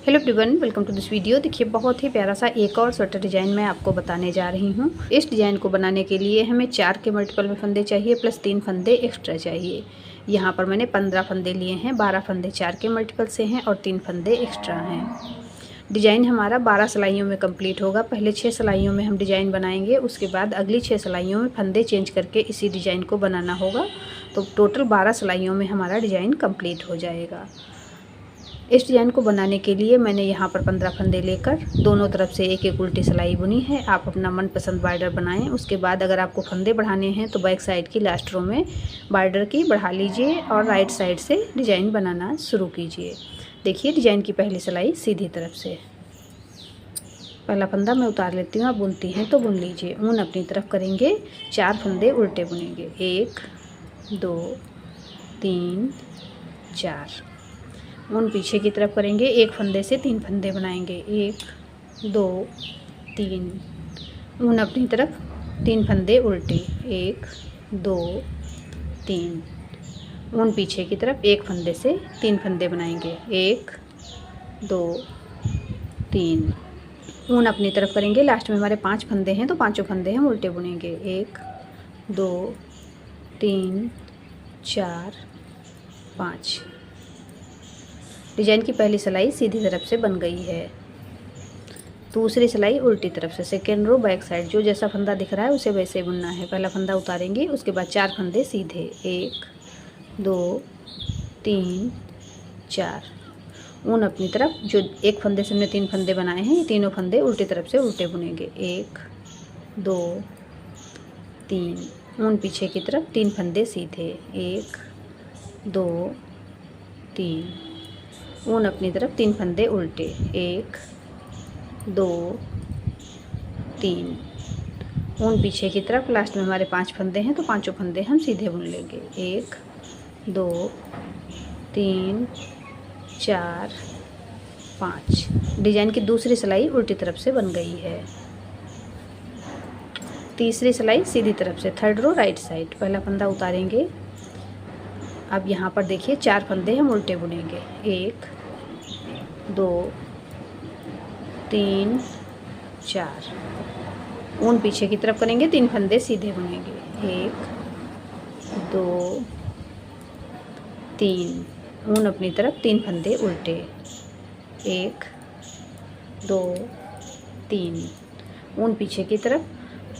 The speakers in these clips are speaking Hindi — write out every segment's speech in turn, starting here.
Hello everyone, welcome to this video. देखिए, बहुत ही प्यारा सा एक और स्वेटर डिज़ाइन मैं आपको बताने जा रही हूँ। इस डिज़ाइन को बनाने के लिए हमें 4 के मल्टीपल में फंदे चाहिए प्लस 3 फंदे एक्स्ट्रा चाहिए। यहाँ पर मैंने 15 फंदे लिए हैं, 12 फंदे 4 के मल्टीपल से हैं और 3 फंदे एक्स्ट्रा हैं। डिज़ाइन हमारा 12 सिलाइयों में कंप्लीट होगा। पहले 6 सिलाइयों में हम डिज़ाइन बनाएंगे, उसके बाद अगली 6 सिलाइयों में फंदे चेंज करके इसी डिज़ाइन को बनाना होगा। तो टोटल 12 सिलाइयों में हमारा डिज़ाइन कंप्लीट हो जाएगा। इस डिज़ाइन को बनाने के लिए मैंने यहाँ पर 15 फंदे लेकर दोनों तरफ से एक एक उल्टी सिलाई बुनी है। आप अपना मनपसंद बॉर्डर बनाएं। उसके बाद अगर आपको फंदे बढ़ाने हैं तो बैक साइड की लास्ट रो में बॉर्डर की बढ़ा लीजिए और राइट साइड से डिज़ाइन बनाना शुरू कीजिए। देखिए, डिज़ाइन की पहली सिलाई सीधी तरफ से पहला फंदा मैं उतार लेती हूँ। आप बुनती हैं तो बुन लीजिए। ऊन अपनी तरफ करेंगे, 4 फंदे उल्टे बुनेंगे, 1 2 3 4। ऊन पीछे की तरफ करेंगे, एक फंदे से 3 फंदे बनाएंगे, 1 2 3। ऊन अपनी तरफ 3 फंदे उल्टे, 1 2 3। ऊन पीछे की तरफ एक फंदे से 3 फंदे बनाएंगे, 1 2 3। ऊन अपनी तरफ करेंगे, लास्ट में हमारे 5 फंदे हैं तो पांचों फंदे हम उल्टे बुनेंगे, 1 2 3 4 5। डिज़ाइन की पहली सिलाई सीधी तरफ से बन गई है। दूसरी सिलाई उल्टी तरफ से, सेकेंड रो बैक साइड, जो जैसा फंदा दिख रहा है उसे वैसे बुनना है। पहला फंदा उतारेंगे, उसके बाद 4 फंदे सीधे, 1 2 3 4। ऊन अपनी तरफ, जो एक फंदे से हमने 3 फंदे बनाए हैं, ये तीनों फंदे उल्टी तरफ से उल्टे बुनेंगे, 1 2 3। ऊन पीछे की तरफ 3 फंदे सीधे, 1 2 3। ऊन अपनी तरफ 3 फंदे उल्टे, 1 2 3। ऊन पीछे की तरफ, लास्ट में हमारे 5 फंदे हैं तो पांचों फंदे हम सीधे बुन लेंगे, 1 2 3 4 5। डिज़ाइन की दूसरी सिलाई उल्टी तरफ से बन गई है। तीसरी सिलाई सीधी तरफ से, थर्ड रो राइट साइड। पहला फंदा उतारेंगे। अब यहाँ पर देखिए 4 फंदे हम उल्टे बुनेंगे, 1 2 3 4। ऊन पीछे की तरफ करेंगे, 3 फंदे सीधे बुनेंगे, 1 2 3। ऊन अपनी तरफ 3 फंदे उल्टे, 1 2 3। ऊन पीछे की तरफ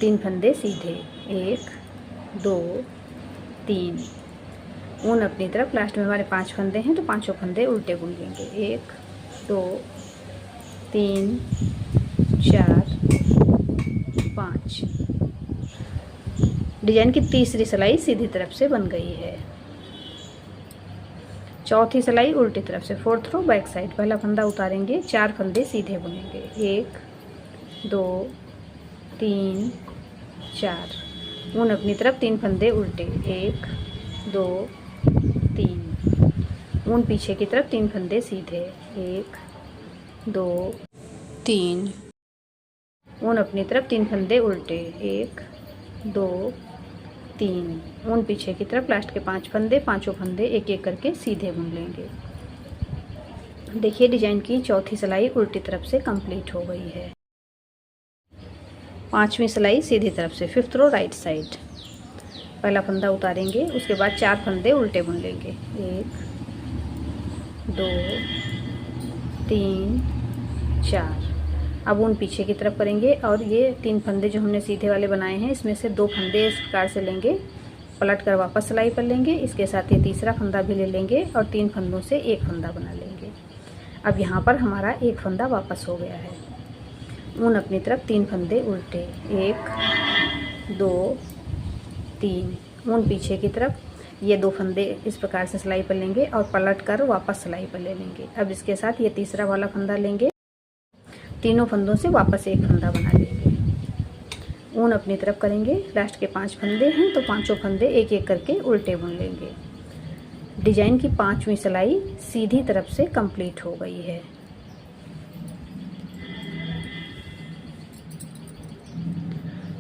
3 फंदे सीधे, 1 2 3। ऊन अपनी तरफ, लास्ट में हमारे 5 फंदे हैं तो पांचों फंदे उल्टे बुन लेंगे, 1 2 3 4 5। डिज़ाइन की तीसरी सिलाई सीधी तरफ से बन गई है। चौथी सिलाई उल्टी तरफ से, फोर्थ रो बैक साइड। पहला फंदा उतारेंगे, 4 फंदे सीधे बुनेंगे, 1 2 3 4। ऊन अपनी तरफ 3 फंदे उल्टे, 1 2 3। ऊन पीछे की तरफ 3 फंदे सीधे, 1 2 3। ऊन अपनी तरफ 3 फंदे उल्टे, 1 2 3। ऊन पीछे की तरफ, लास्ट के 5 फंदे, पांचों फंदे एक एक करके सीधे बुन लेंगे। देखिए, डिज़ाइन की चौथी सिलाई उल्टी तरफ से कंप्लीट हो गई है। पांचवी सिलाई सीधी तरफ से, फिफ्थ रो राइट साइड। पहला फंदा उतारेंगे, उसके बाद 4 फंदे उल्टे बुन लेंगे, 1 2 3 4। अब ऊन पीछे की तरफ करेंगे और ये 3 फंदे जो हमने सीधे वाले बनाए हैं, इसमें से 2 फंदे इस प्रकार से लेंगे, पलट कर वापस सिलाई कर लेंगे। इसके साथ ये तीसरा फंदा भी ले लेंगे और 3 फंदों से एक फंदा बना लेंगे। अब यहाँ पर हमारा एक फंदा वापस हो गया है। ऊन अपनी तरफ 3 फंदे उल्टे, 1 2 3। ऊन पीछे की तरफ ये 2 फंदे इस प्रकार से सिलाई पर लेंगे और पलट कर वापस सिलाई पर ले लेंगे। अब इसके साथ ये तीसरा वाला फंदा लेंगे, तीनों फंदों से वापस एक फंदा बना लेंगे। ऊन अपनी तरफ करेंगे, लास्ट के 5 फंदे हैं तो पांचों फंदे एक एक करके उल्टे बुन लेंगे। डिज़ाइन की 5वीं सिलाई सीधी तरफ से कंप्लीट हो गई है।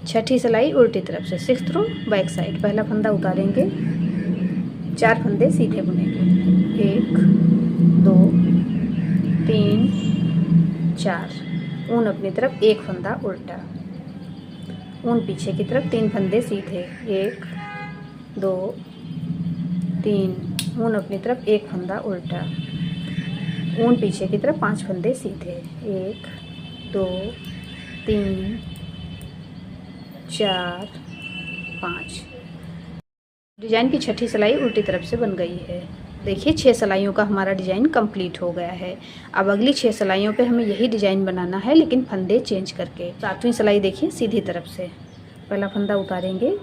छठी सिलाई उल्टी तरफ से, सिक्स्थ रो बैक साइड। पहला फंदा उतारेंगे, 4 फंदे सीधे बुनेंगे, 1 2 3 4, ऊन अपनी तरफ 1 फंदा उल्टा, ऊन पीछे की तरफ 3 फंदे सीधे, 1 2 3, ऊन अपनी तरफ 1 फंदा उल्टा, ऊन पीछे की तरफ 5 फंदे सीधे, 1 2 3 4 5। डिजाइन की छठी सिलाई उल्टी तरफ से बन गई है। देखिए 6 सिलाइयों का हमारा डिजाइन कंप्लीट हो गया है। अब अगली 6 सिलाइयों पे हमें यही डिजाइन बनाना है, लेकिन फंदे चेंज करके। 7वीं सिलाई देखिए सीधी तरफ से पहला फंदा उतारेंगे,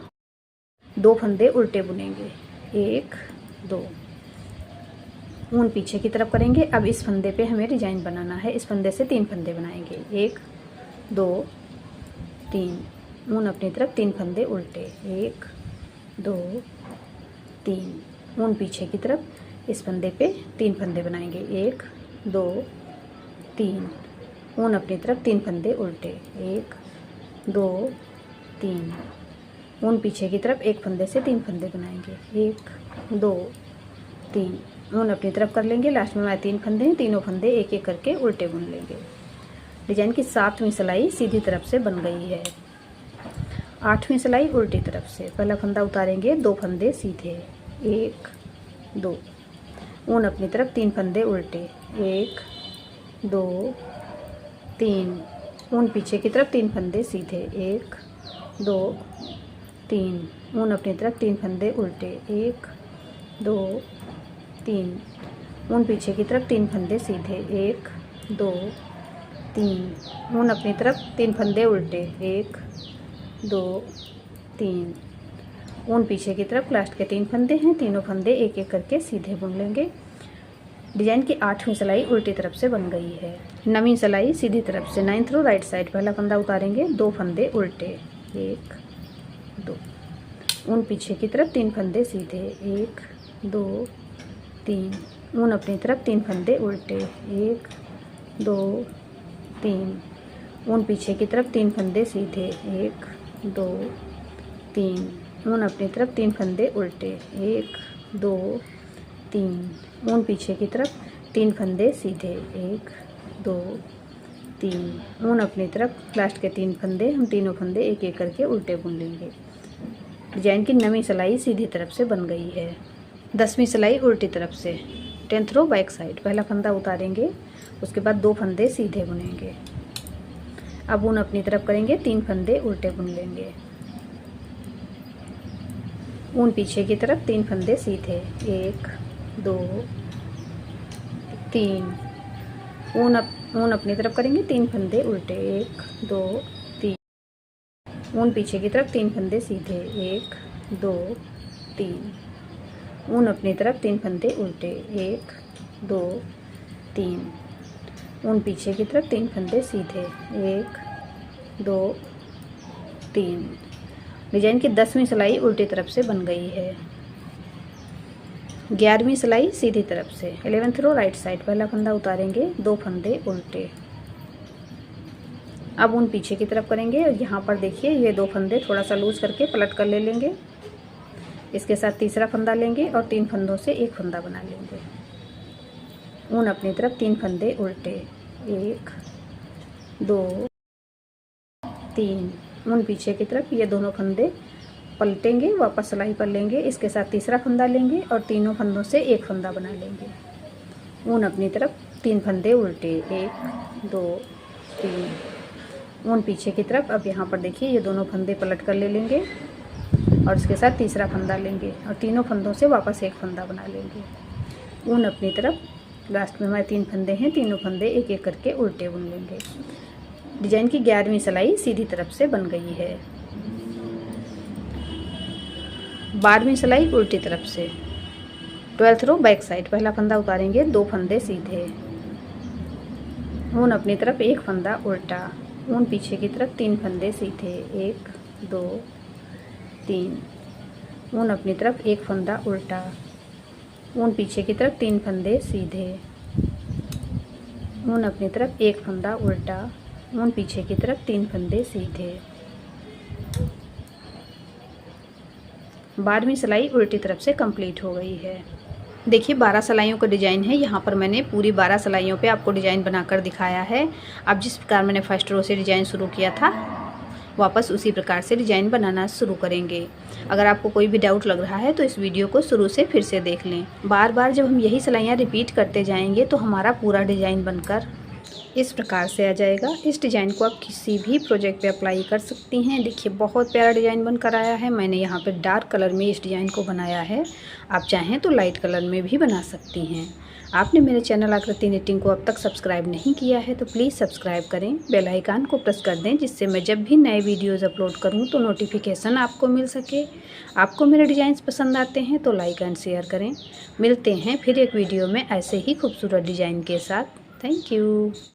2 फंदे उल्टे बुनेंगे, 1 2, ऊन पीछे की तरफ करेंगे। अब इस फंदे पे हमें डिजाइन बनाना है। इस फंदे से 3 फंदे बनाएंगे, 1 2 3, ऊन अपनी तरफ 3 फंदे उल्टे, 1 2 3, ऊन पीछे की तरफ इस फंदे पे 3 फंदे बनाएंगे, 1 2 3, ऊन अपनी तरफ 3 फंदे उल्टे, 1 2 3, ऊन पीछे की तरफ एक फंदे से 3 फंदे बनाएंगे, 1 2 3, ऊन अपनी तरफ कर लेंगे। लास्ट में हमारे 3 फंदे हैं, तीनों फंदे एक एक करके उल्टे बुन लेंगे। डिजाइन की 7वीं सिलाई सीधी तरफ से बन गई है। 8वीं सिलाई उल्टी तरफ से पहला फंदा उतारेंगे, 2 फंदे सीधे, 1 2, ऊन अपनी तरफ 3 फंदे उल्टे, 1 2 3, ऊन पीछे की तरफ 3 फंदे सीधे, 1 2 3, ऊन अपनी तरफ 3 फंदे उल्टे, 1 2 3, ऊन पीछे की तरफ 3 फंदे सीधे, 1 2 3, ऊन अपनी तरफ 3 फंदे उल्टे, 1 2 3, ऊन पीछे की तरफ लास्ट के 3 फंदे हैं, तीनों फंदे एक एक करके सीधे बुन लेंगे। डिजाइन की 8वीं सिलाई उल्टी तरफ से बन गई है। 9वीं सिलाई सीधी तरफ से 9th रो राइट साइड पहला फंदा उतारेंगे, 2 फंदे उल्टे, 1 2, ऊन पीछे की तरफ 3 फंदे सीधे, 1 2 3, ऊन अपनी तरफ 3 फंदे उल्टे, 1 2 3, ऊन पीछे की तरफ 3 फंदे सीधे, 1 2 3, ऊन अपनी तरफ 3 फंदे उल्टे, 1 2 3, ऊन पीछे की तरफ 3 फंदे सीधे, 1 2 3, ऊन अपनी तरफ लास्ट के 3 फंदे, हम तीनों फंदे एक एक करके उल्टे बुन लेंगे। डिजाइन की 9वीं सिलाई सीधी तरफ से बन गई है। 10वीं सिलाई उल्टी तरफ से 10th रो बैक साइड पहला फंदा उतारेंगे, उसके बाद 2 फंदे सीधे बुनेंगे। अब ऊन अपनी तरफ करेंगे, 3 फंदे उल्टे बुन लेंगे, ऊन पीछे की तरफ 3 फंदे सीधे, 1 2 3, ऊन अपनी तरफ करेंगे, 3 फंदे उल्टे, 1 2 3, ऊन पीछे की तरफ 3 फंदे सीधे, 1 2 3, ऊन अपनी तरफ 3 फंदे उल्टे, 1 2 3, ऊन पीछे की तरफ 3 फंदे सीधे, 1 2 3। डिजाइन की 10वीं सिलाई उल्टी तरफ से बन गई है। 11वीं सिलाई सीधी तरफ से 11th रो राइट साइड पहला फंदा उतारेंगे, 2 फंदे उल्टे। अब ऊन पीछे की तरफ करेंगे और यहाँ पर देखिए ये 2 फंदे थोड़ा सा लूज करके पलट कर ले लेंगे। इसके साथ तीसरा फंदा लेंगे और 3 फंदों से एक फंदा बना लेंगे। ऊन अपनी तरफ 3 फंदे उल्टे, 1 2 3, ऊन पीछे की तरफ ये दोनों फंदे पलटेंगे, वापस सिलाई पर लेंगे। इसके साथ तीसरा फंदा लेंगे और तीनों फंदों से एक फंदा बना लेंगे। ऊन अपनी तरफ 3 फंदे उल्टे, 1 2 3, ऊन पीछे की तरफ। अब यहाँ पर देखिए ये दोनों फंदे पलट कर ले लेंगे और इसके साथ तीसरा फंदा लेंगे और तीनों फंदों से वापस एक फंदा बना लेंगे। ऊन अपनी तरफ लास्ट में हमारे 3 फंदे हैं, तीनों फंदे एक एक करके उल्टे बुन लेंगे। डिजाइन की 11वीं सिलाई सीधी तरफ से बन गई है। 12वीं सिलाई उल्टी तरफ से 12th रो बैक साइड पहला फंदा उतारेंगे, 2 फंदे सीधे, ऊन अपनी तरफ एक फंदा उल्टा, ऊन पीछे की तरफ 3 फंदे सीधे, 1 2 3, ऊन अपनी तरफ एक फंदा उल्टा, ऊन पीछे की तरफ 3 फंदे सीधे, ऊन अपनी तरफ एक फंदा उल्टा, ऊन पीछे की तरफ 3 फंदे सीधे। 12वीं सिलाई उल्टी तरफ से कंप्लीट हो गई है। देखिए 12 सिलाइयों का डिज़ाइन है। यहाँ पर मैंने पूरी 12 सिलाइयों पे आपको डिज़ाइन बनाकर दिखाया है। अब जिस प्रकार मैंने फर्स्ट रो से डिज़ाइन शुरू किया था, वापस उसी प्रकार से डिज़ाइन बनाना शुरू करेंगे। अगर आपको कोई भी डाउट लग रहा है तो इस वीडियो को शुरू से फिर से देख लें। बार बार जब हम यही सिलाइयाँ रिपीट करते जाएंगे तो हमारा पूरा डिज़ाइन बनकर इस प्रकार से आ जाएगा। इस डिज़ाइन को आप किसी भी प्रोजेक्ट पे अप्लाई कर सकती हैं। देखिए बहुत प्यारा डिज़ाइन बनकर आया है। मैंने यहाँ पे डार्क कलर में इस डिज़ाइन को बनाया है। आप चाहें तो लाइट कलर में भी बना सकती हैं। आपने मेरे चैनल आकृति निटिंग को अब तक सब्सक्राइब नहीं किया है तो प्लीज़ सब्सक्राइब करें, बेल आइकन को प्रेस कर दें, जिससे मैं जब भी नए वीडियोज़ अपलोड करूँ तो नोटिफिकेशन आपको मिल सके। आपको मेरे डिज़ाइंस पसंद आते हैं तो लाइक एंड शेयर करें। मिलते हैं फिर एक वीडियो में ऐसे ही खूबसूरत डिज़ाइन के साथ। Thank you.